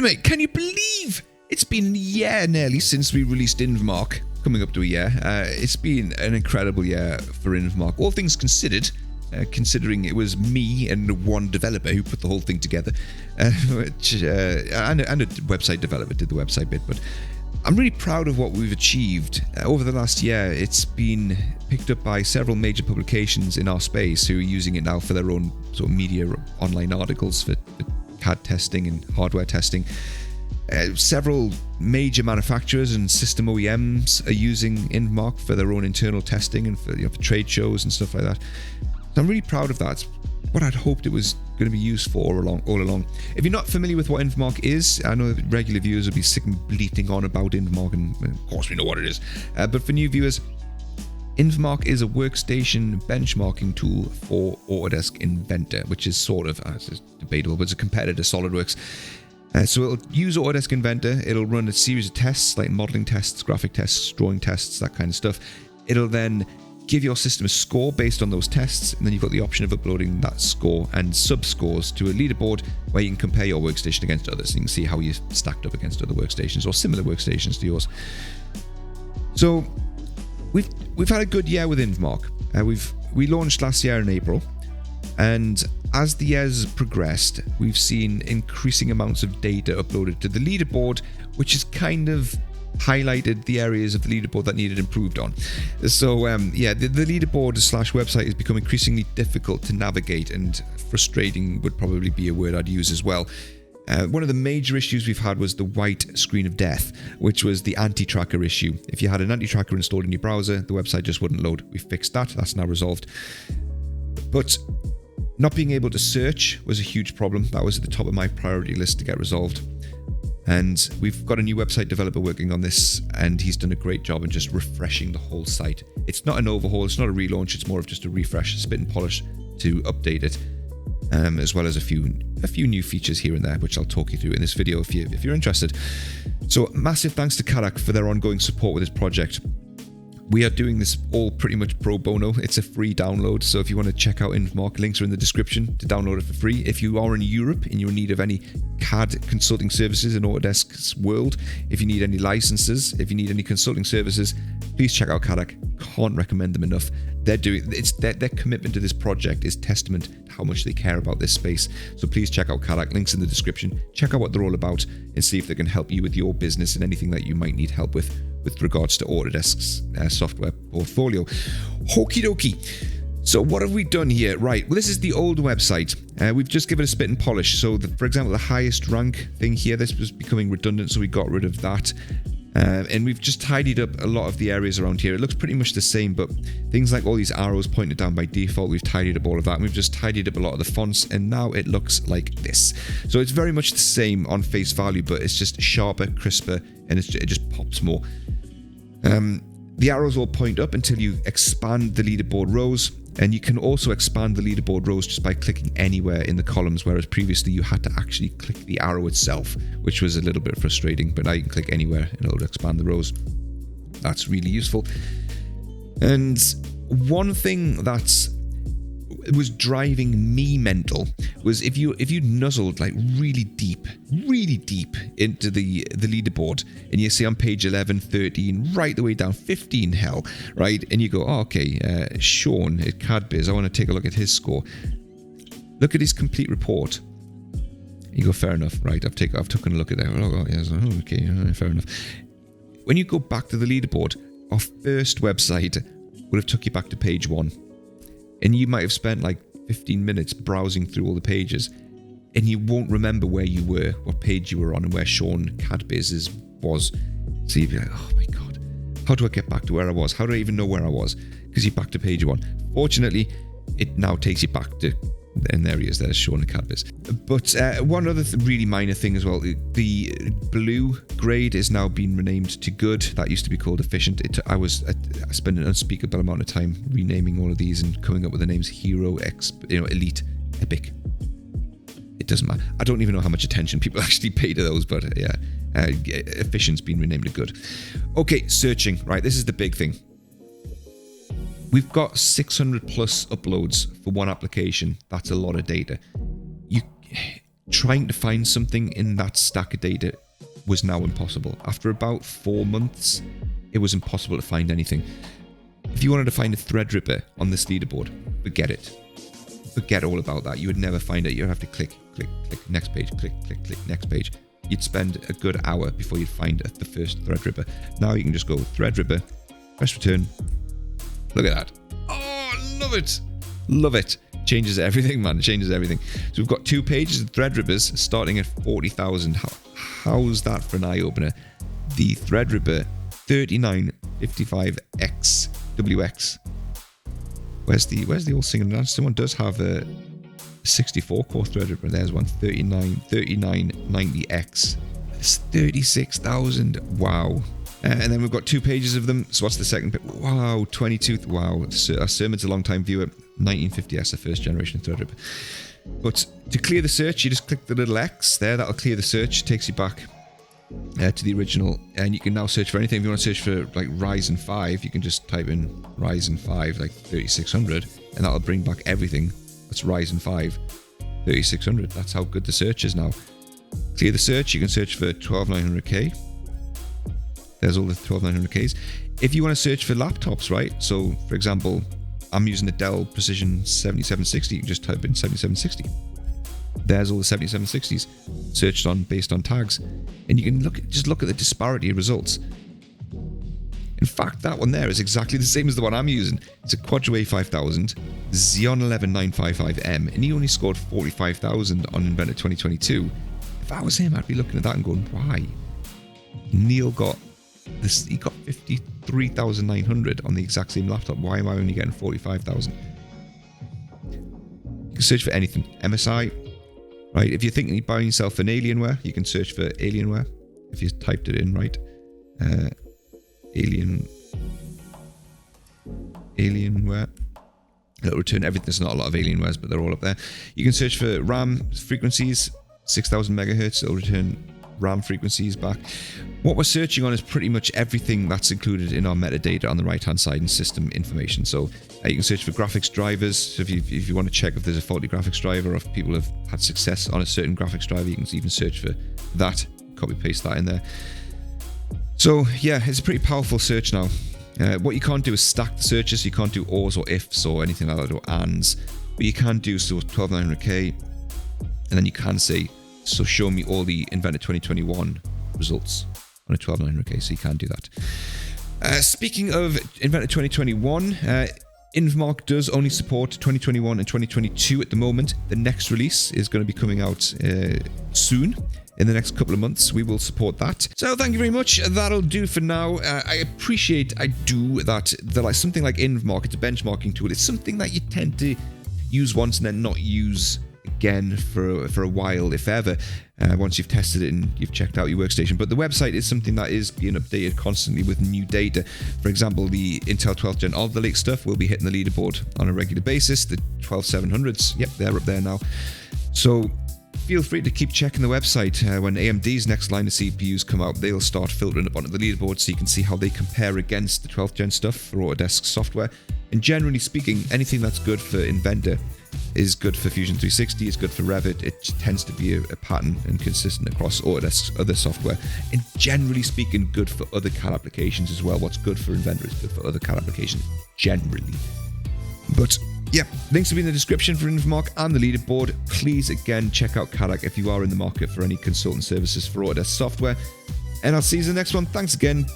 Mate, can you believe it's been a year nearly since we released Invermark? Coming up to a year. It's been an incredible year for Invermark. All things considered, considering it was me and one developer who put the whole thing together, and a website developer did the website bit, but I'm really proud of what we've achieved. Over the last year, it's been picked up by several major publications in our space who are using it now for their own sort of media online articles for CAD testing and hardware testing. Several major manufacturers and system OEMs are using Invermark for their own internal testing and for, for trade shows and stuff like that. So I'm really proud of that. It's what I'd hoped it was going to be used for all along. If you're not familiar with what Invermark is, I know regular viewers will be sick and bleating on about Invermark, and of course we know what it is. But for new viewers, Invermark is a workstation benchmarking tool for Autodesk Inventor, which is sort of, it's debatable, but it's a competitor to SolidWorks. So it'll use Autodesk Inventor. It'll run a series of tests like modeling tests, graphic tests, drawing tests, that kind of stuff. It'll then give your system a score based on those tests, and then you've got the option of uploading that score and sub-scores to a leaderboard where you can compare your workstation against others. You can see how you stacked up against other workstations or similar workstations to yours. So we've had a good year with Invermark. We launched last year in April. And as the years progressed, we've seen increasing amounts of data uploaded to the leaderboard, which has kind of highlighted the areas of the leaderboard that needed improved on. So the leaderboard / website has become increasingly difficult to navigate, and frustrating would probably be a word I'd use as well. One of the major issues we've had was the white screen of death, which was the anti-tracker issue. If you had an anti-tracker installed in your browser, the website just wouldn't load. We fixed that. That's now resolved. But not being able to search was a huge problem. That was at the top of my priority list to get resolved. And we've got a new website developer working on this, and he's done a great job in just refreshing the whole site. It's not an overhaul, it's not a relaunch, it's more of just a refresh, spit and polish to update it, as well as a few new features here and there, which I'll talk you through in this video if you're interested. So massive thanks to Kadak for their ongoing support with this project. We are doing this all pretty much pro bono. It's a free download, so if you want to check out Invermark, links are in the description to download it for free. If you are in Europe and you're in need of any CAD consulting services in Autodesk's world, if you need any licenses, if you need any consulting services, please check out Kadak. Can't recommend them enough. Their commitment to this project is testament to how much they care about this space. So please check out Kadak, links in the description. Check out what they're all about and see if they can help you with your business and anything that you might need help with regards to Autodesk's software portfolio. Okie dokie. So what have we done here? Right, well, this is the old website. We've just given it a spit and polish. So, for example, the highest rank thing here, this was becoming redundant, so we got rid of that. And we've just tidied up a lot of the areas around here. It looks pretty much the same, but things like all these arrows pointed down by default, we've tidied up all of that. And we've just tidied up a lot of the fonts, and now it looks like this. So it's very much the same on face value, but it's just sharper, crisper, and it just pops more. The arrows all point up until you expand the leaderboard rows, and you can also expand the leaderboard rows just by clicking anywhere in the columns, whereas previously you had to actually click the arrow itself, which was a little bit frustrating, but now you can click anywhere and it'll expand the rows. That's really useful. And one thing that's was driving me mental was if you nuzzled like really deep into the leaderboard, and you see on page 11, 13, right the way down 15, hell, right, and you go, oh, okay, Sean at CADBiz, I want to take a look at his score. Look at his complete report. You go, fair enough, right? I've taken a look at that. Oh, yes, okay, fair enough. When you go back to the leaderboard, our first website would have took you back to page 1. And you might have spent like 15 minutes browsing through all the pages, and you won't remember where you were, what page you were on, and where Sean CADBiz's was. So you'd be like, oh my God, how do I get back to where I was? How do I even know where I was? Because you're back to page 1. Fortunately, it now takes you back to, and there he is, there's Sean and CADBiz. But one other really minor thing as well, the blue grade is now being renamed to good. That used to be called efficient. I spent an unspeakable amount of time renaming all of these and coming up with the names hero, elite, epic. It doesn't matter. I don't even know how much attention people actually pay to those, but yeah, efficient's been renamed to good. Okay, searching, right, this is the big thing. We've got 600 plus uploads for one application. That's a lot of data. trying to find something in that stack of data was now impossible. After about 4 months, it was impossible to find anything. If you wanted to find a Threadripper on this leaderboard, forget it. Forget all about that. You would never find it. You'd have to click, next page, click, next page. You'd spend a good hour before you'd find the first Threadripper. Now you can just go Threadripper, press return. Look at that. Oh, love it. Love it. Changes everything, man. It changes everything. So we've got 2 pages of Threadrippers starting at 40,000. How's that for an eye-opener? The Threadripper 3955X WX. Where's the old single dance? Someone does have a 64 core Threadripper. There's one 3990X. It's 36,000. Wow. And then we've got 2 pages of them. So what's the second bit? Wow, 22. Wow. Sermon's a long time viewer. 1950S, the first generation Threadripper. But to clear the search, you just click the little X there. That'll clear the search. It takes you back to the original. And you can now search for anything. If you want to search for like Ryzen 5, you can just type in Ryzen 5, like 3600. And that'll bring back everything that's Ryzen 5 3600. That's how good the search is now. Clear the search. You can search for 12900K. There's all the 12900Ks. If you want to search for laptops, right? So, for example, I'm using the Dell Precision 7760. You can just type in 7760. There's all the 7760s searched on based on tags, and you can look at the disparity of results. In fact, that one there is exactly the same as the one I'm using. It's a Quadro A5000 Xeon 11955M, and he only scored 45,000 on Inventor 2022. If I was him, I'd be looking at that and going, why? Neil got this. He got 53,900 on the exact same laptop. Why am I only getting 45,000? You can search for anything. MSI, right? If you're thinking of buying yourself an Alienware, you can search for Alienware. If you typed it in right, Alienware. It'll return everything. There's not a lot of Alienwares, but they're all up there. You can search for RAM frequencies, 6,000 megahertz. It'll return RAM frequencies back. What we're searching on is pretty much everything that's included in our metadata on the right hand side and system information. So you can search for graphics drivers. So if you want to check if there's a faulty graphics driver or if people have had success on a certain graphics driver, you can even search for that, copy paste that in there. So yeah, it's a pretty powerful search now. What you can't do is stack the searches. You can't do ors or ifs or anything like that, or ands, but you can do so 12900K, and then you can say, so show me all the Inventor 2021 results on a 12900K, so you can do that. Speaking of Inventor 2021, Invmark does only support 2021 and 2022 at the moment. The next release is going to be coming out soon. In the next couple of months, we will support that. So thank you very much. That'll do for now. I do that like something like Invmark, it's a benchmarking tool. It's something that you tend to use once and then not use again for a while, if ever, once you've tested it and you've checked out your workstation. But the website is something that is being updated constantly with new data. For example, the Intel 12th Gen Alder Lake stuff will be hitting the leaderboard on a regular basis. The 12700s, yep, they're up there now. So feel free to keep checking the website. When AMD's next line of CPUs come out, they'll start filtering up onto the leaderboard so you can see how they compare against the 12th gen stuff for Autodesk software. And generally speaking, anything that's good for Inventor is good for Fusion 360, it's good for Revit. It tends to be a pattern and consistent across Autodesk's other software. And generally speaking, good for other CAD applications as well. What's good for Inventor is good for other CAD applications, generally. But yeah, links will be in the description for Invmark and the leaderboard. Please, again, check out CADAC if you are in the market for any consultant services for Autodesk software. And I'll see you in the next one. Thanks again.